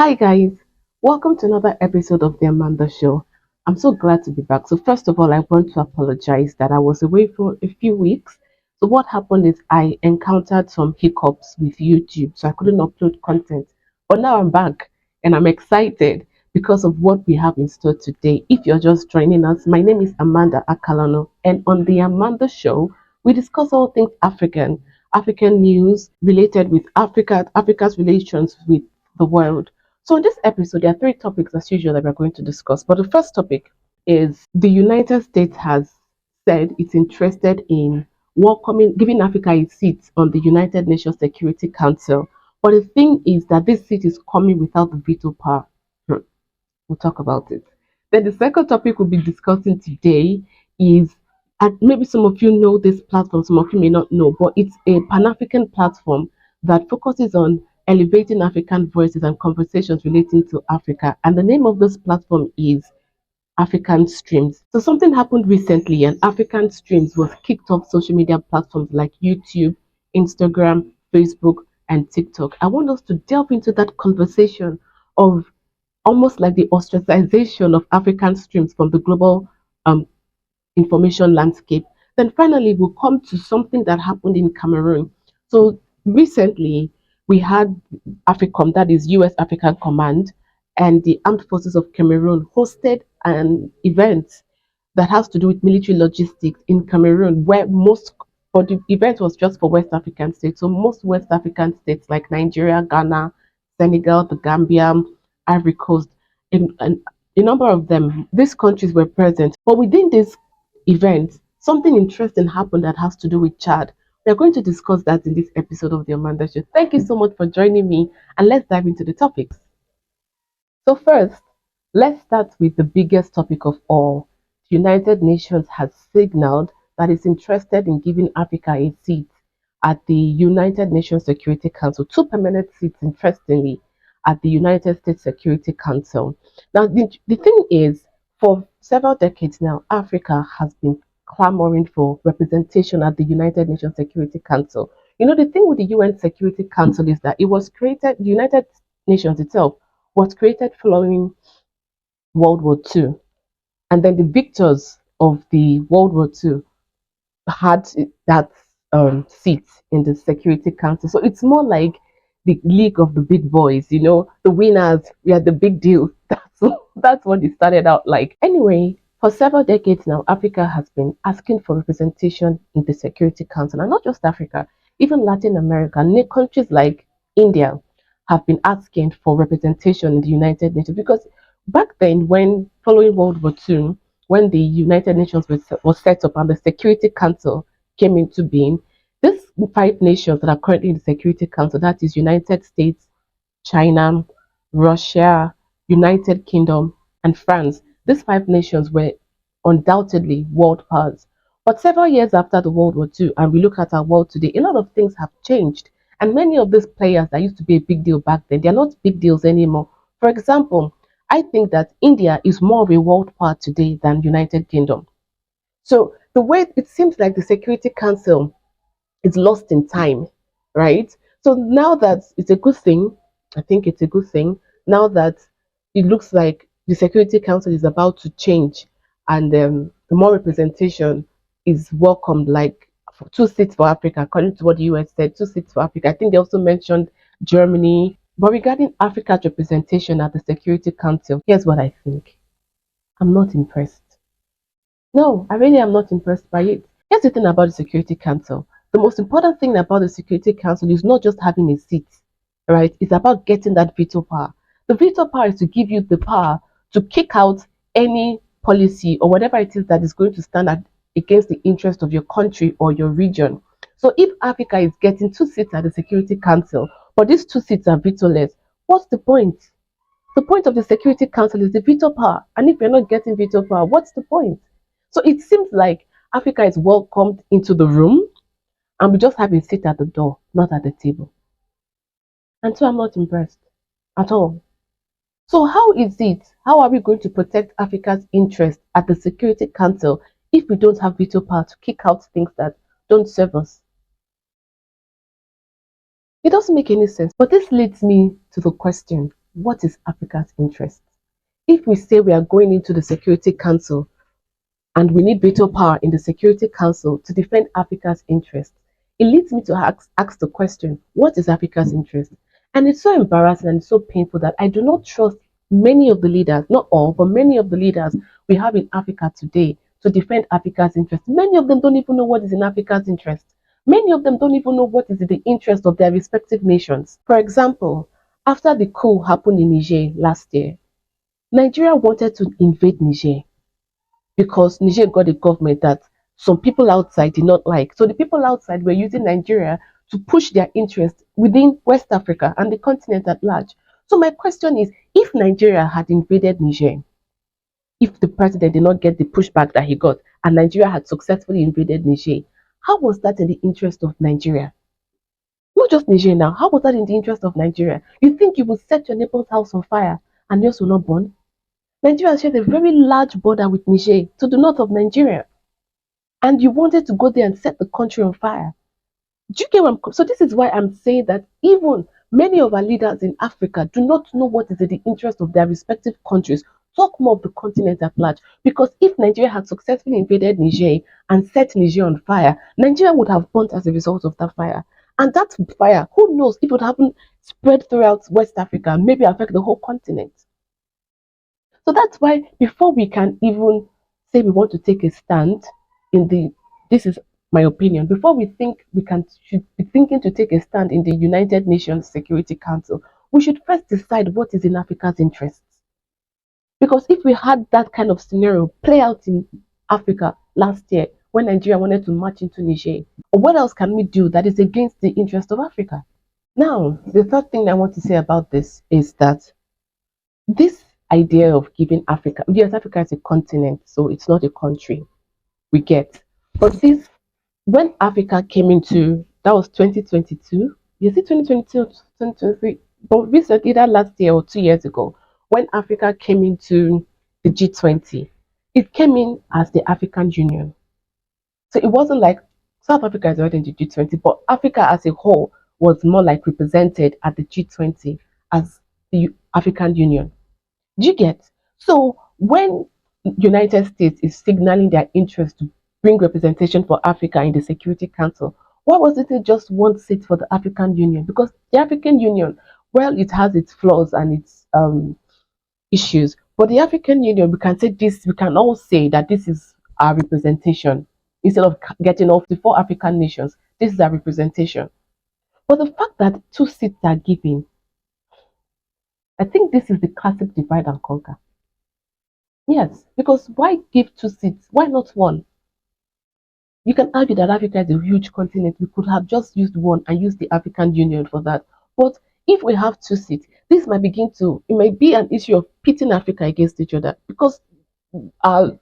Hi guys, welcome to another episode of the Amanda Show. I'm so glad to be back. So first of all, I want to apologize that I was away for a few weeks. So what happened is I encountered some hiccups with YouTube, so I couldn't upload content. But now I'm back and I'm excited because of what we have in store today. If you're just joining us, my name is Amanda Akalano, and on the Amanda Show, we discuss all things African news related with Africa's relations with the world. So, in this episode, there are three topics as usual that we're going to discuss. But the first topic is the United States has said it's interested in giving Africa a seat on the United Nations Security Council. But the thing is that this seat is coming without the veto power. We'll talk about it. Then the second topic we'll be discussing today is, and maybe some of you know this platform, some of you may not know, but it's a Pan African platform that focuses on elevating African voices and conversations relating to Africa. And the name of this platform is African Streams. So something happened recently, and African Streams was kicked off social media platforms like YouTube, Instagram, Facebook, and TikTok. I want us to delve into that conversation of almost like the ostracization of African streams from the global um, information landscape. Then finally, we'll come to something that happened in Cameroon. So recently, we had AFRICOM, that is US African Command, and the Armed Forces of Cameroon hosted an event that has to do with military logistics in Cameroon, but the event was just for West African states. So most West African states like Nigeria, Ghana, Senegal, the Gambia, Ivory Coast, and a number of them, these countries were present. But within this event, something interesting happened that has to do with Chad. We are going to discuss that in this episode of the Amanda Show. Thank you so much for joining me, and let's dive into the topics. So, first, let's start with the biggest topic of all. The United Nations has signaled that it's interested in giving Africa a seat at the United Nations Security Council, two permanent seats, interestingly, at the United States Security Council. Now, the thing is, for several decades now, Africa has been clamoring for representation at the United Nations Security Council. You know, the thing with the UN Security Council is that it was created, the United Nations itself was created following World War II. And then the victors of the World War II had that seat in the Security Council. So it's more like the league of the big boys, you know, the winners, we are the big deal. That's what it started out like. Anyway, for several decades now, Africa has been asking for representation in the Security Council, and not just Africa, even Latin America. Countries like India have been asking for representation in the United Nations because back then, when following World War II, when the United Nations was set up and the Security Council came into being, these five nations that are currently in the Security Council, that is United States, China, Russia, United Kingdom, and France, these five nations were undoubtedly world powers. But several years after the World War II, and we look at our world today, a lot of things have changed. And many of these players that used to be a big deal back then, they're not big deals anymore. For example, I think that India is more of a world power today than United Kingdom. So the way it seems like the Security Council is lost in time, right? So now that it's a good thing, I think it's a good thing. Now that it looks like the Security Council is about to change and the more representation is welcomed, like for two seats for Africa, according to what the US said, two seats for Africa. I think they also mentioned Germany. But regarding Africa's representation at the Security Council, here's what I think. I'm not impressed. No, I really am not impressed by it. Here's the thing about the Security Council. The most important thing about the Security Council is not just having a seat, right? It's about getting that veto power. The veto power is to give you the power to kick out any policy or whatever it is that is going to stand against the interest of your country or your region. So if Africa is getting two seats at the Security Council, but these two seats are vetoless, what's the point? The point of the Security Council is the veto power. And if you're not getting veto power, what's the point? So it seems like Africa is welcomed into the room and we just have a seat at the door, not at the table. And so I'm not impressed at all. So how are we going to protect Africa's interest at the Security Council if we don't have veto power to kick out things that don't serve us? It doesn't make any sense. But this leads me to the question. what is Africa's interest? If we say we are going into the Security Council and we need veto power in the Security Council to defend Africa's interests, it leads me to ask the question, what is Africa's interest? And it's so embarrassing and it's so painful that I do not trust many of the leaders, not all, but many of the leaders we have in Africa today to defend Africa's interests. Many of them don't even know what is in Africa's interest. Many of them don't even know what is in the interest of their respective nations. For example, after the coup happened in Niger last year, Nigeria wanted to invade Niger because Niger got a government that some people outside did not like. So the people outside were using Nigeria to push their interests within West Africa and the continent at large. So my question is, if Nigeria had invaded Niger, if the president did not get the pushback that he got, and Nigeria had successfully invaded Niger, how was that in the interest of Nigeria? Not just Niger now, how was that in the interest of Nigeria? You think you would set your neighbor's house on fire and yours will not burn? Nigeria shares a very large border with Niger to the north of Nigeria, and you wanted to go there and set the country on fire. Do you get what I'm? So this is why I'm saying that even many of our leaders in Africa do not know what is in the interest of their respective countries. Talk more of the continent at large. Because if Nigeria had successfully invaded Niger and set Niger on fire, Nigeria would have burnt as a result of that fire. And that fire, who knows if it would happen spread throughout West Africa, maybe affect the whole continent. So that's why before we can even say we want to take a stand in the, this is my opinion, before we think we can should be thinking to take a stand in the United Nations Security Council, we should first decide what is in Africa's interests. Because if we had that kind of scenario play out in Africa last year when Nigeria wanted to march into Niger, or what else can we do that is against the interest of Africa? Now, the third thing I want to say about this is that this idea of giving Africa, yes, Africa is a continent, so it's not a country, we get. But this, when Africa came into, that was 2022, is it 2022 or 2023? But recently, that last year or 2 years ago, when Africa came into the G20, it came in as the African Union. So it wasn't like South Africa is already in the G20, but Africa as a whole was more like represented at the G20 as the African Union. Do you get? So when United States is signaling their interest to bring representation for Africa in the Security Council, why wasn't it just one seat for the African Union? Because the African Union, well, it has its flaws and its issues, but the African Union, we can say this, we can all say that this is our representation. Instead of getting off the four African nations, this is our representation. But the fact that two seats are given, I think this is the classic divide and conquer. Yes, because why give two seats? Why not one? You can argue that Africa is a huge continent. We could have just used one and used the African Union for that. But if we have two seats, this might begin to, it might be an issue of pitting Africa against each other because our,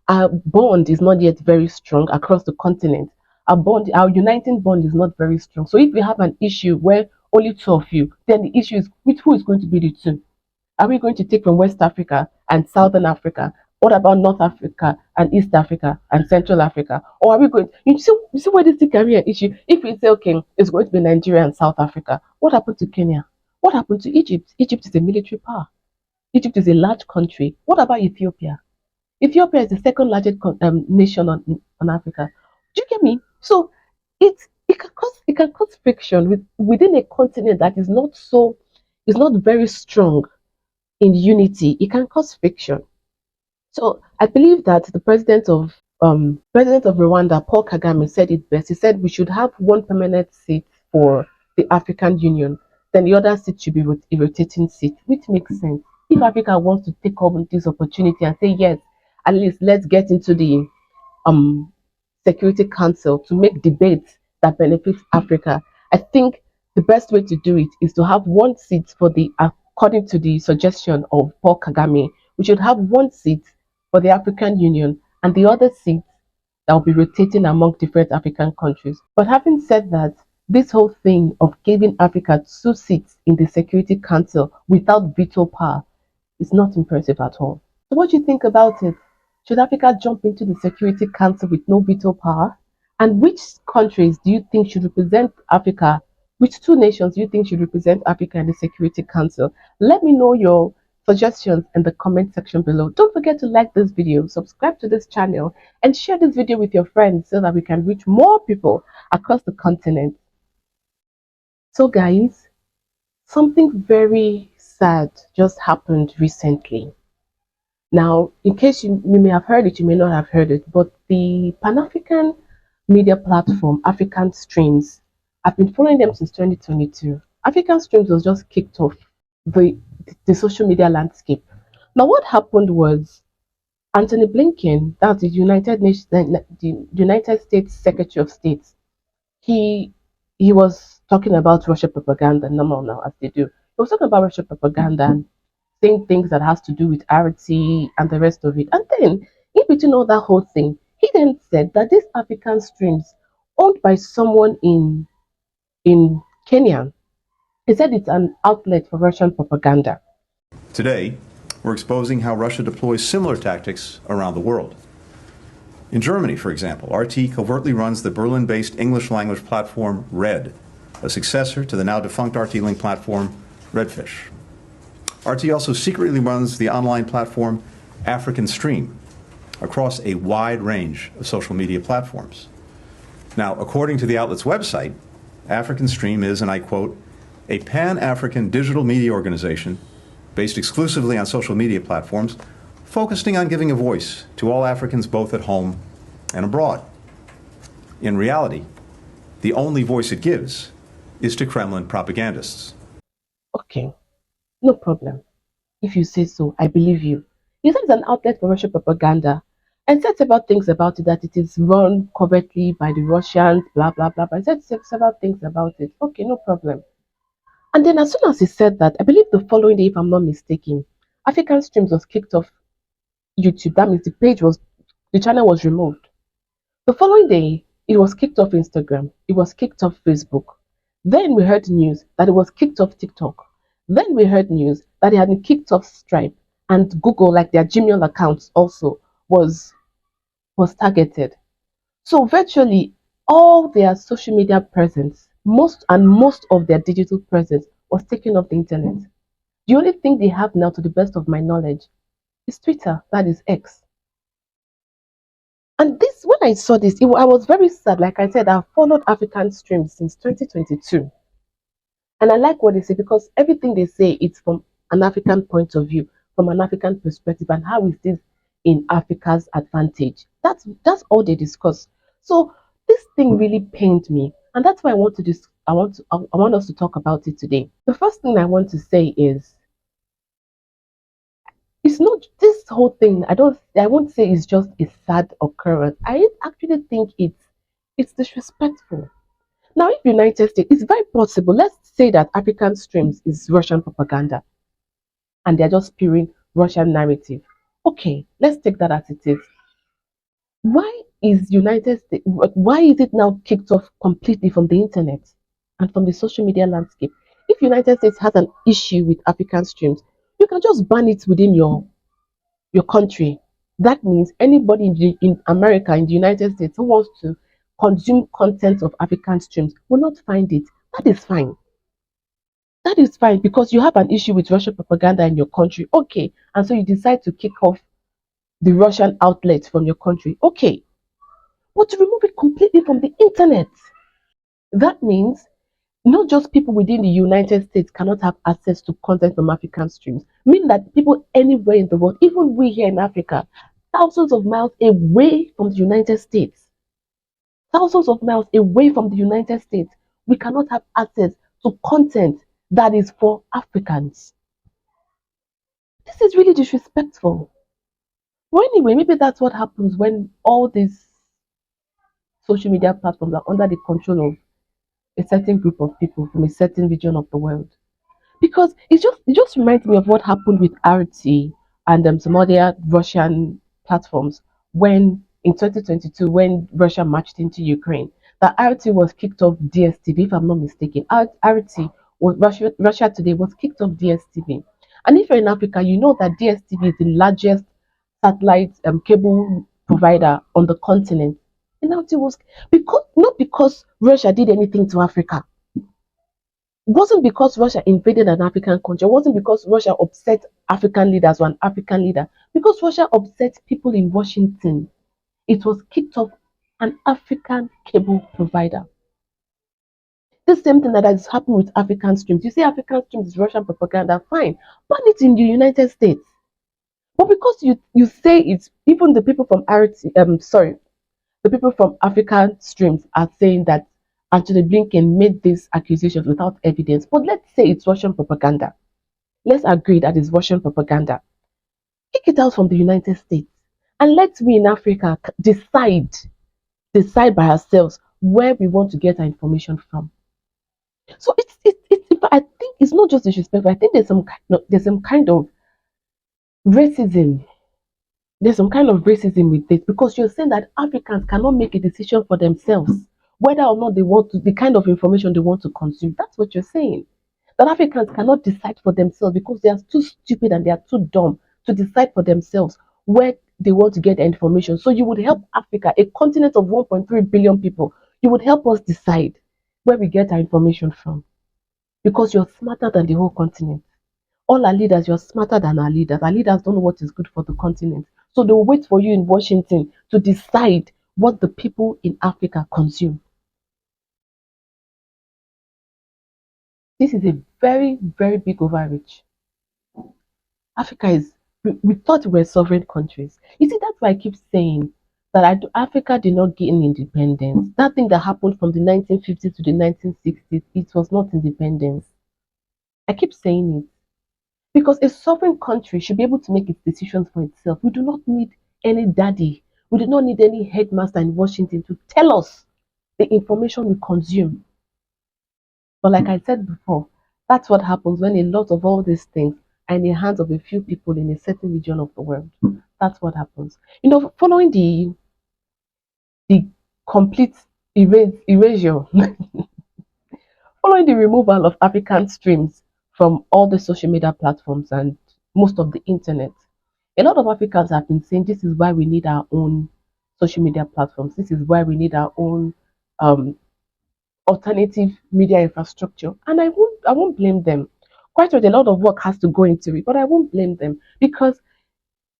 our bond is not yet very strong across the continent. Our uniting bond is not very strong. So if we have an issue where only two of you, then the issue is with who is going to be the two? Are we going to take from West Africa and Southern Africa? What about North Africa and East Africa and Central Africa? Or are we going? You see where this thing can be an issue? If we say okay, it's going to be Nigeria and South Africa, what happened to Kenya? What happened to Egypt? Egypt is a military power. Egypt is a large country. What about Ethiopia? Ethiopia is the second largest nation on Africa. Do you get me? So it can cause friction within a continent that is not very strong in unity. It can cause friction. So I believe that the president of Rwanda, Paul Kagame, said it best. He said we should have one permanent seat for the African Union, then the other seat should be a rotating seat, which makes sense. If Africa wants to take up this opportunity and say yes, at least let's get into the um Security Council to make debates that benefit Africa. I think the best way to do it is to have one seat for the, according to the suggestion of Paul Kagame, we should have one seat for the African Union and the other seat that will be rotating among different African countries. But having said that, this whole thing of giving Africa two seats in the Security Council without veto power is not impressive at all. So what do you think about it? Should Africa jump into the Security Council with no veto power? And which countries do you think should represent Africa Which two nations do you think should represent Africa in the Security Council? Let me know your suggestions in the comment section below. Don't forget to like this video, subscribe to this channel, and share this video with your friends so that we can reach more people across the continent. So guys, something very sad just happened recently. Now, in case you may have heard it, you may not have heard it, but the Pan-African media platform, African Streams, I've been following them since 2022. African Streams was just kicked off the, the social media landscape. Now, what happened was Anthony Blinken, that's the the United States Secretary of State, he he was talking about Russia propaganda, normal now as they do. He was talking about Russia propaganda and saying things that has to do with RT and the rest of it. And then, in between all that whole thing, he then said that these African streams, owned by someone in Kenya, he said it's an outlet for Russian propaganda. Today, we're exposing how Russia deploys similar tactics around the world. In Germany, for example, RT covertly runs the Berlin-based English-language platform Red, a successor to the now defunct RT-Link platform Redfish. RT also secretly runs the online platform African Stream across a wide range of social media platforms. Now, according to the outlet's website, African Stream is, and I quote, a pan-African digital media organization based exclusively on social media platforms, focusing on giving a voice to all Africans both at home and abroad. In reality, the only voice it gives is to Kremlin propagandists. Okay, no problem. If you say so, I believe you. You said it's an outlet for Russian propaganda and said several things about it, that it is run covertly by the Russians, blah, blah, blah. But I said several things about it. Okay, no problem. And then as soon as he said that, I believe the following day, if I'm not mistaken, African Streams was kicked off YouTube. That means the channel was removed. The following day, it was kicked off Instagram. It was kicked off Facebook. Then we heard news that it was kicked off TikTok. Then we heard news that it had been kicked off Stripe, and Google, like their Gmail accounts also was targeted. So virtually all their social media presence, most of their digital presence was taken off the internet. The only thing they have now, to the best of my knowledge, is Twitter, that is X. And this, when I saw this, I was very sad. Like I said, I've followed African Streams since 2022. And I like what they say because everything they say is from an African point of view, from an African perspective, and how is this in Africa's advantage. That's all they discuss. So this thing really pained me, and that's why I want to I want us to talk about it today. The first thing I want to say is it's not this whole thing. I won't say it's just a sad occurrence. I actually think it's disrespectful. Now, if United States, it's very possible. Let's say that African Streams is Russian propaganda, and they're just spewing Russian narrative. Okay, let's take that as it is. Why is United States? Why is it now kicked off completely from the internet and from the social media landscape? If United States has an issue with African Streams, you can just ban it within your country. That means anybody in America, in the United States, who wants to consume content of African Streams will not find it. That is fine. That is fine because you have an issue with Russian propaganda in your country. Okay. And so you decide to kick off the Russian outlet from your country. Okay. But to remove it completely from the internet, that means not just people within the United States cannot have access to content from African Streams, meaning that people anywhere in the world, even we here in Africa, thousands of miles away from the United States, thousands of miles away from the United States, we cannot have access to content that is for Africans. This is really disrespectful. Well, anyway, maybe that's what happens when all these social media platforms are under the control of a certain group of people from a certain region of the world. Because it just reminds me of what happened with RT and some other Russian platforms when in 2022 when Russia marched into Ukraine. That RT was kicked off DSTV, if I'm not mistaken. RT was Russia Today was kicked off DSTV. And if you're in Africa, you know that DSTV is the largest satellite cable provider on the continent. And RT was because not because Russia did anything to Africa. wasn't because Russia invaded an African country, it wasn't because Russia upset African leaders or an African leader, because Russia upset people in Washington. It was kicked off an African cable provider. The same thing that has happened with African streams. You say African streams is Russian propaganda, fine. Ban it in the United States. But because you say it's even the people from RT, the people from African streams are saying that Anthony Blinken made these accusations without evidence. But let's say it's Russian propaganda. Let's agree that it's Russian propaganda. Kick it out from the United States. And let we in Africa decide by ourselves where we want to get our information from. So I think it's not just disrespectful. I think there's some kind of racism. There's some kind of racism with this because you're saying that Africans cannot make a decision for themselves whether or not they want to the kind of information they want to consume. That's what you're saying. That Africans cannot decide for themselves because they are too stupid and they are too dumb to decide for themselves where they want to get their information. So you would help Africa, a continent of 1.3 billion people, you would help us decide where we get our information from because you're smarter than the whole continent. All our leaders, you're smarter than our leaders. Our leaders don't know what is good for the continent. So they'll wait for you in Washington to decide what the people in Africa consume. This is a very, very big overreach. Africa is, we thought we were sovereign countries. You see, that's why I keep saying that Africa did not gain independence. That thing that happened from the 1950s to the 1960s, it was not independence. I keep saying it. Because a sovereign country should be able to make its decisions for itself. We do not need any daddy. We do not need any headmaster in Washington to tell us the information we consume. But like I said before, that's what happens when a lot of all these things are in the hands of a few people in a certain region of the world. That's what happens. Following the complete erasure, following the removal of African streams from all the social media platforms and most of the internet, a lot of Africans have been saying this is why we need our own social media platforms. This is why we need our own um, alternative media infrastructure. And I won't blame them. Quite right, a lot of work has to go into it, but I won't blame them because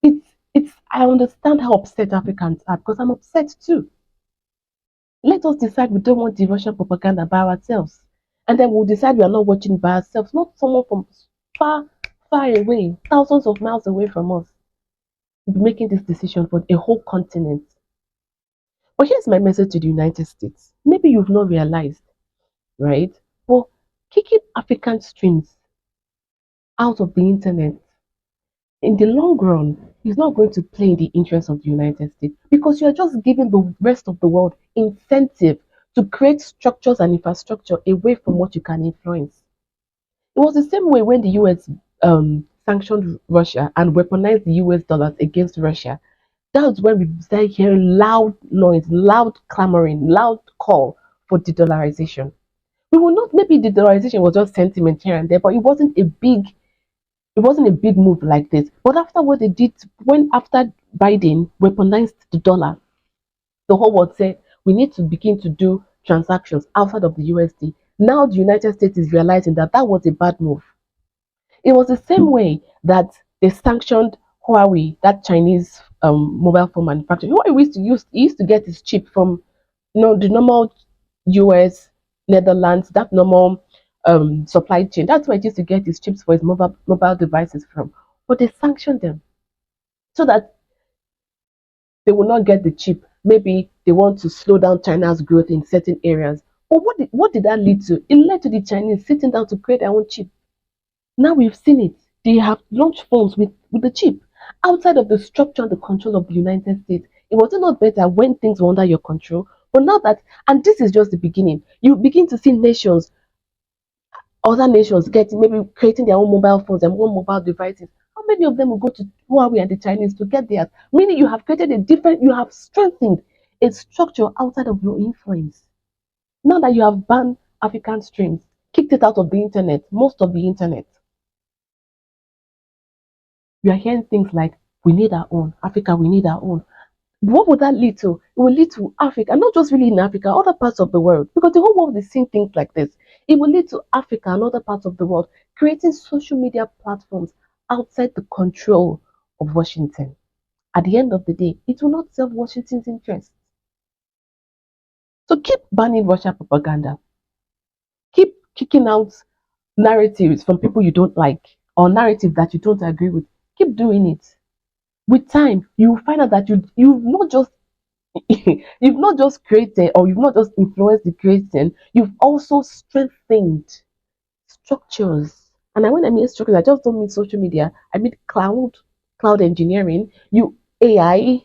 it's I understand how upset Africans are because I'm upset too. Let us decide we don't want the Russian propaganda by ourselves. And then we'll decide we are not watching by ourselves, not someone from far, far away, thousands of miles away from us, will be making this decision for a whole continent. But here's my message to the United States. Maybe you've not realized, right? But kicking African streams out of the internet in the long run is not going to play in the interest of the United States because you're just giving the rest of the world incentive to create structures and infrastructure away from what you can influence. It was the same way when the US sanctioned Russia and weaponized the US dollars against Russia. That's when we started hearing loud noise, loud clamoring, loud call for de-dollarization. We will not, maybe de-dollarization was just sentiment here and there, but it wasn't a big move like this. But after what they did, when after Biden weaponized the dollar, the whole world said we need to begin to do transactions outside of the USD. Now the United States is realizing that that was a bad move. It was the same way that they sanctioned Huawei, that Chinese mobile phone manufacturer. Huawei used to get its chip from the normal US, Netherlands, that normal supply chain. That's where it used to get its chips for its mobile devices from. But they sanctioned them so that they will not get the chip. Maybe they want to slow down China's growth in certain areas. But what did that lead to? It led to the Chinese sitting down to create their own chip. Now we've seen it. They have launched phones with the chip outside of the structure and the control of the United States. It was not better when things were under your control. But now that, and this is just the beginning, you begin to see other nations getting maybe creating their own mobile phones and own mobile devices. How many of them will go to Huawei and the Chinese to get theirs? Meaning you have strengthened a structure outside of your influence. Now that you have banned African streams, kicked it out of the internet, most of the internet, you are hearing things like, we need our own, Africa, we need our own. What would that lead to? It will lead to Africa, not just really in Africa, other parts of the world, because the whole world is seeing things like this. It will lead to Africa and other parts of the world creating social media platforms outside the control of Washington. At the end of the day, it will not serve Washington's interests. So keep banning Russia propaganda. Keep kicking out narratives from people you don't like or narrative that you don't agree with. Keep doing it. With time, you will find out that you've not just you've not just created or you've not just influenced the creation, you've also strengthened structures. And when I mean structures, I just don't mean social media. I mean cloud engineering, you AI.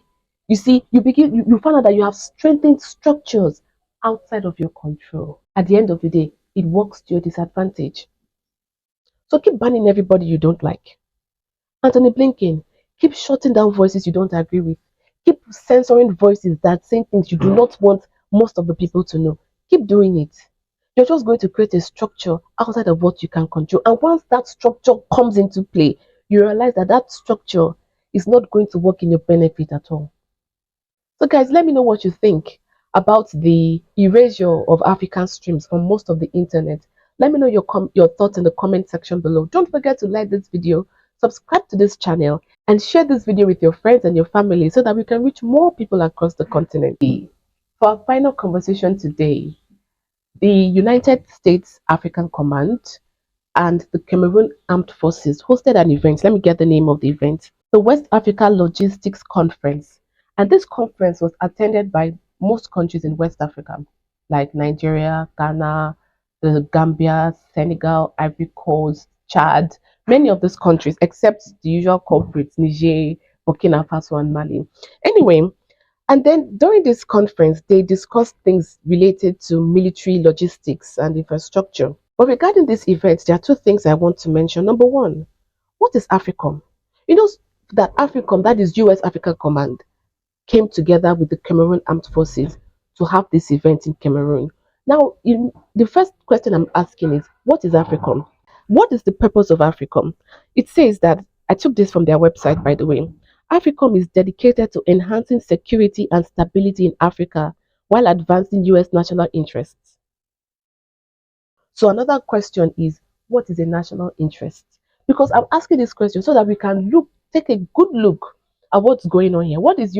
You see, you find out that you have strengthened structures outside of your control. At the end of the day, it works to your disadvantage. So keep banning everybody you don't like. Anthony Blinken, keep shutting down voices you don't agree with. Keep censoring voices that say things you do not want most of the people to know. Keep doing it. You're just going to create a structure outside of what you can control. And once that structure comes into play, you realize that that structure is not going to work in your benefit at all. So, guys, let me know what you think about the erasure of African streams from most of the internet. Let me know your thoughts in the comment section below. Don't forget to like this video, subscribe to this channel, and share this video with your friends and your family so that we can reach more people across the continent. For our final conversation today, the United States African Command and the Cameroon Armed Forces hosted an event. Let me get the name of the event. The West Africa Logistics Conference. And this conference was attended by most countries in West Africa, like Nigeria, Ghana, the Gambia, Senegal, Ivory Coast, Chad, many of these countries, except the usual culprits, Niger, Burkina Faso, and Mali. Anyway, and then during this conference, they discussed things related to military logistics and infrastructure. But regarding this event, there are two things I want to mention. Number one, what is AFRICOM? You know that AFRICOM, that is US Africa Command, came together with the Cameroon Armed Forces to have this event in Cameroon. Now, the first question I'm asking is, what is AFRICOM? What is the purpose of AFRICOM? It says that, I took this from their website, by the way. AFRICOM is dedicated to enhancing security and stability in Africa while advancing US national interests. So another question is, what is a national interest? Because I'm asking this question so that we can take a good look at what's going on here. What is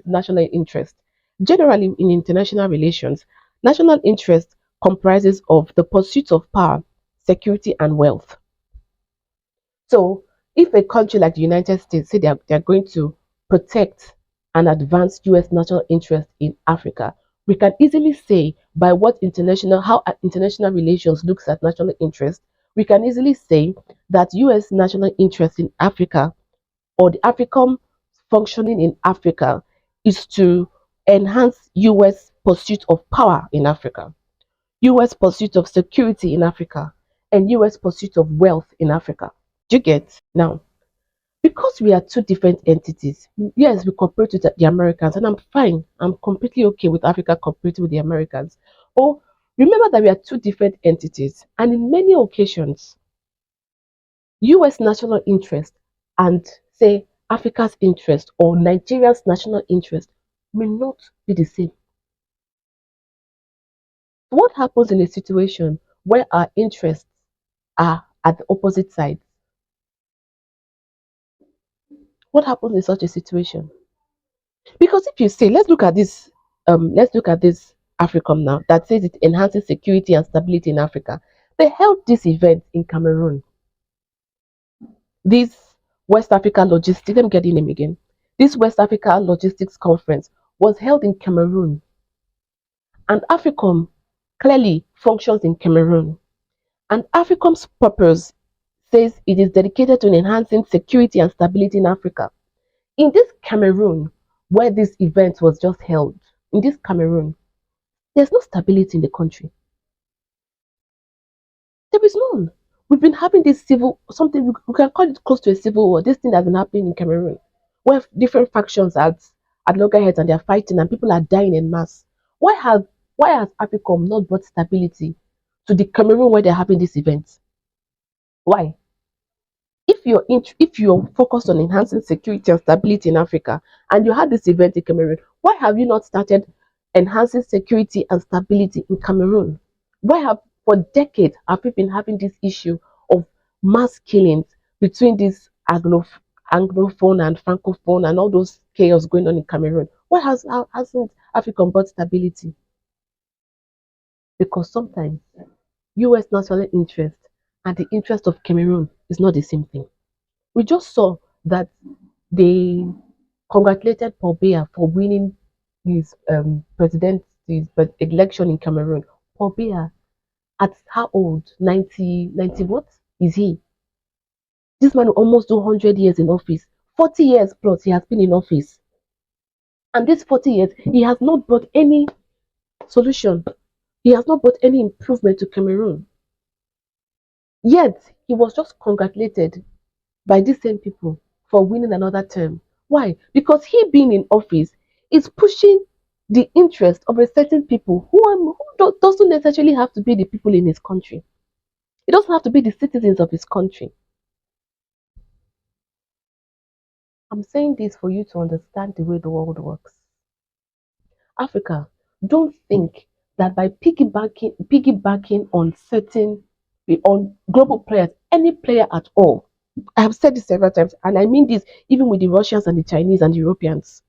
national interest? Generally, in international relations, national interest comprises of the pursuit of power, security, and wealth. So, if a country like the United States say they're going to protect and advance US national interest in Africa, we can easily say by how international relations looks at national interest, we can easily say that US national interest in Africa or the African functioning in Africa is to enhance US pursuit of power in Africa, US pursuit of security in Africa, and US pursuit of wealth in Africa. Do you get? Now, because we are two different entities, yes, we cooperate with the Americans, and I'm fine. I'm completely okay with Africa cooperating with the Americans. Or remember that we are two different entities, and in many occasions, US national interest and say Africa's interest or Nigeria's national interest may not be the same. What happens in a situation where our interests are at the opposite sides? What happens in such a situation? Because if you say, let's look at this AFRICOM now that says it enhances security and stability in Africa. They held this event in Cameroon. This West Africa Logistics, let me get the name again. This West Africa Logistics Conference was held in Cameroon. And AFRICOM clearly functions in Cameroon. And AFRICOM's purpose says it is dedicated to enhancing security and stability in Africa. In this Cameroon, where this event was just held, in this Cameroon, there's no stability in the country. There is none. We've been having this something we can call it close to a civil war. This thing has been happening in Cameroon, where different factions at loggerheads and they're fighting and people are dying in mass. Why has AFRICOM not brought stability to the Cameroon where they're having this event? Why? If you're focused on enhancing security and stability in Africa and you had this event in Cameroon, why have you not started enhancing security and stability in Cameroon? Why have For decades, have we been having this issue of mass killings between this Anglophone and Francophone and all those chaos going on in Cameroon? Why hasn't Africa brought stability? Because sometimes US national interest and the interest of Cameroon is not the same thing. We just saw that they congratulated Paul Biya for winning his his election in Cameroon. Paul Biya, at how old? 90 what is he? This man will almost do 100 years in office. 40 years plus he has been in office. And this 40 years, he has not brought any solution. He has not brought any improvement to Cameroon. Yet, he was just congratulated by these same people for winning another term. Why? Because he being in office is pushing the interest of a certain people who doesn't necessarily have to be the people in his country. It doesn't have to be the citizens of his country. I'm saying this for you to understand the way the world works. Africa, don't think that by piggybacking on on global players, any player at all. I have said this several times, and I mean this even with the Russians and the Chinese and the Europeans.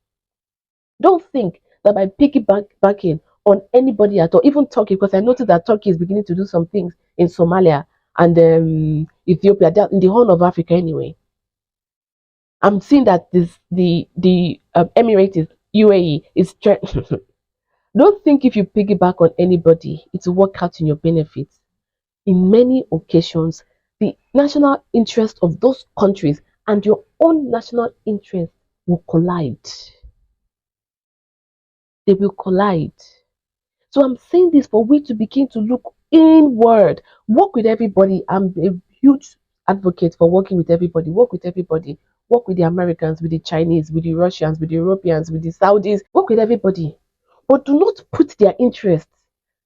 Don't think that by piggybacking on anybody at all, even Turkey, because I noticed that Turkey is beginning to do some things in Somalia and Ethiopia, in the Horn of Africa anyway. I'm seeing that the Emirates is UAE is don't think if you piggyback on anybody, it will work out in your benefit. In many occasions, the national interest of those countries and your own national interest will collide. They will collide. So I'm saying this for we to begin to look inward, work with everybody. I'm a huge advocate for working with everybody. Work with everybody. Work with the Americans, with the Chinese, with the Russians, with the Europeans, with the Saudis. Work with everybody. But do not put their interests,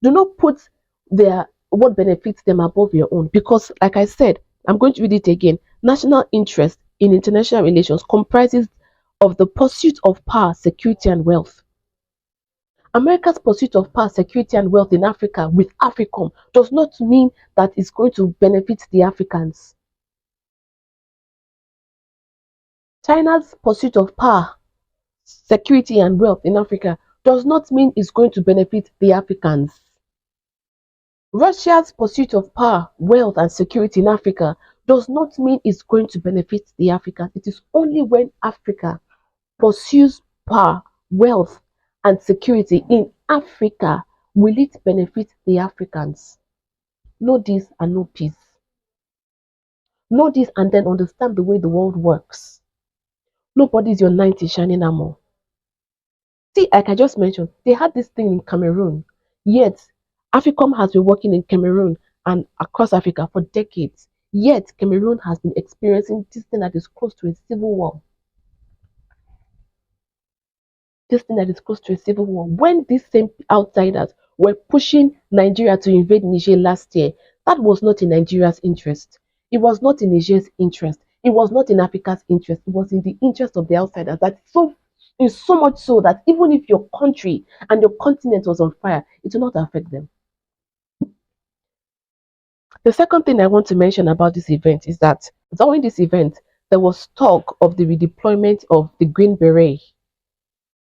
do not put their what benefits them above your own. Because, like I said, I'm going to read it again. National interest in international relations comprises of the pursuit of power, security, and wealth. America's pursuit of power, security, and wealth in Africa with AFRICOM does not mean that it's going to benefit the Africans. China's pursuit of power, security, and wealth in Africa does not mean it's going to benefit the Africans. Russia's pursuit of power, wealth, and security in Africa does not mean it's going to benefit the Africans. It is only when Africa pursues power, wealth, and security in Africa will it benefit the Africans. Know this and know peace. Know this and then understand the way the world works. Nobody's your 90 shining armor. See, like I just mentioned, they had this thing in Cameroon. Yet, AFRICOM has been working in Cameroon and across Africa for decades. Yet, Cameroon has been experiencing this thing that is close to a civil war. This thing that is close to a civil war. When these same outsiders were pushing Nigeria to invade Niger last year, that was not in Nigeria's interest. It was not in Niger's interest. It was not in Africa's interest. It was in the interest of the outsiders. That so is so much so that even if your country and your continent was on fire, it will not affect them. The second thing I want to mention about this event is that during this event, there was talk of the redeployment of the Green Beret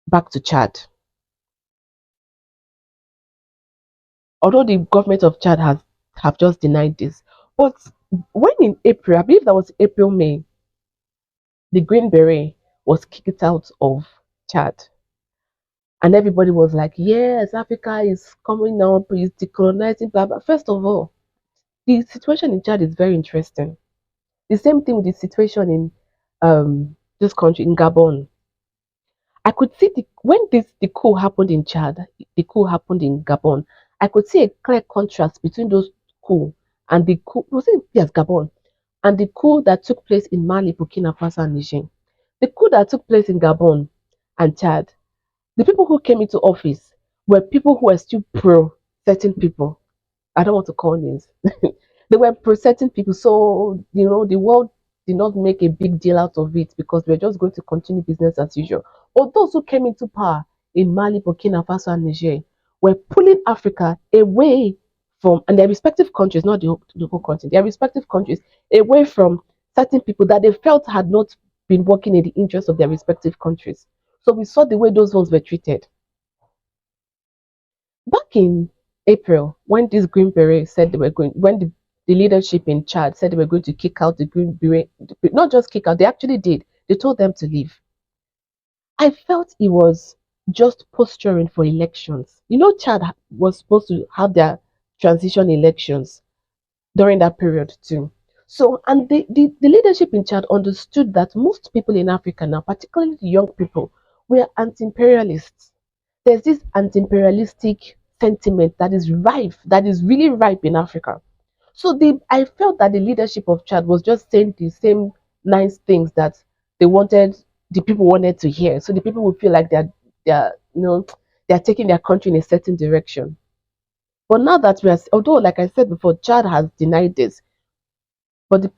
back to Chad. Although the government of Chad has have just denied this. But when in April, I believe that was April, May, the Green Beret was kicked out of Chad. And everybody was like, yes, Africa is coming up, is decolonizing, blah, blah. First of all, the situation in Chad is very interesting. The same thing with the situation in this country, in Gabon. I could see when the coup happened in Chad, the coup happened in Gabon. I could see a clear contrast between those coup and the coup. Was it yes, Gabon and the coup that took place in Mali, Burkina Faso, and Niger. The coup that took place in Gabon and Chad, the people who came into office were people who were still pro certain people. I don't want to call names. They were pro certain people, so the world did not make a big deal out of it because we're just going to continue business as usual. But those who came into power in Mali, Burkina Faso, and Niger were pulling Africa away from and their respective countries, not the whole country, their respective countries, away from certain people that they felt had not been working in the interest of their respective countries. So we saw the way those ones were treated. Back in April, when this Green Beret said they were going, when the leadership in Chad said they were going to kick out the Green Beret, not just kick out, they actually did. They told them to leave. I felt it was just posturing for elections. You know, Chad was supposed to have their transition elections during that period too. So, and the leadership in Chad understood that most people in Africa now, particularly the young people, were anti imperialists. There's this anti imperialistic sentiment that is rife, that is really ripe in Africa. So I felt that the leadership of Chad was just saying the same nice things that they wanted, the people wanted to hear. So the people would feel like they're they're taking their country in a certain direction. But now that although like I said before, Chad has denied this, but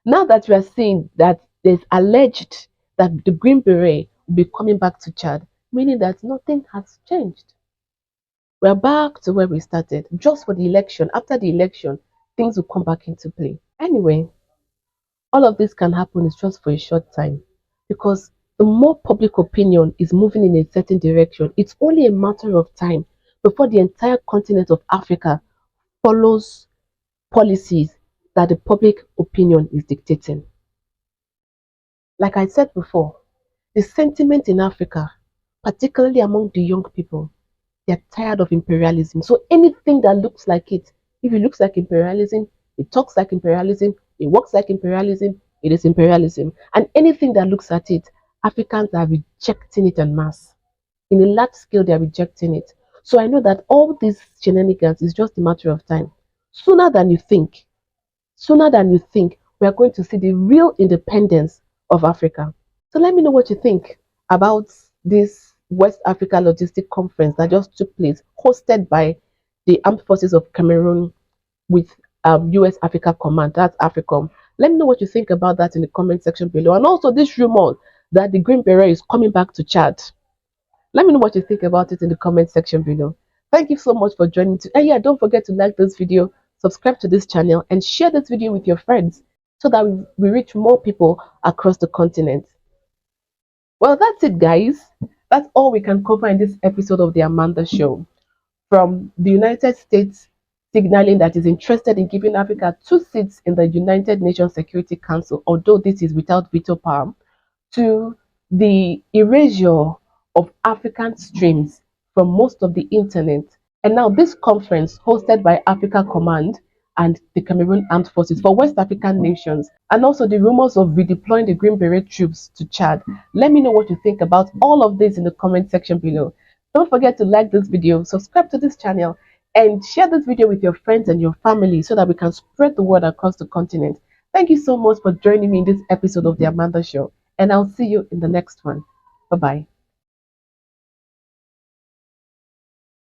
now that we are seeing that there's alleged that the Green Beret will be coming back to Chad, meaning that nothing has changed. We're back to where we started, just for the election. After the election, things will come back into play. Anyway, all of this can happen is just for a short time because the more public opinion is moving in a certain direction, it's only a matter of time before the entire continent of Africa follows policies that the public opinion is dictating. Like I said before, the sentiment in Africa, particularly among the young people, they're tired of imperialism. So anything that looks like it, if it looks like imperialism, it talks like imperialism, it works like imperialism, it is imperialism. And anything that looks at it, Africans are rejecting it en masse. In a large scale, they are rejecting it. So I know that all these shenanigans is just a matter of time. Sooner than you think, sooner than you think, we are going to see the real independence of Africa. So let me know what you think about this West Africa Logistic Conference that just took place, hosted by the Armed Forces of Cameroon with US Africa Command, that's AFRICOM. Let me know what you think about that in the comment section below. And also this rumor that the Green Beret is coming back to Chad. Let me know what you think about it in the comment section below. Thank you so much for joining me. And yeah, don't forget to like this video, subscribe to this channel, and share this video with your friends so that we reach more people across the continent. Well, that's it, guys. That's all we can cover in this episode of The Amanda Show. From the United States signaling that is interested in giving Africa 2 seats in the United Nations Security Council, although this is without veto power, to the erasure of African streams from most of the internet. And now this conference hosted by Africa Command and the Cameroon Armed Forces for West African nations, and also the rumors of redeploying the Green Beret troops to Chad. Let me know what you think about all of this in the comment section below. Don't forget to like this video, subscribe to this channel, and share this video with your friends and your family so that we can spread the word across the continent. Thank you so much for joining me in this episode of The Amanda Show, and I'll see you in the next one. Bye bye.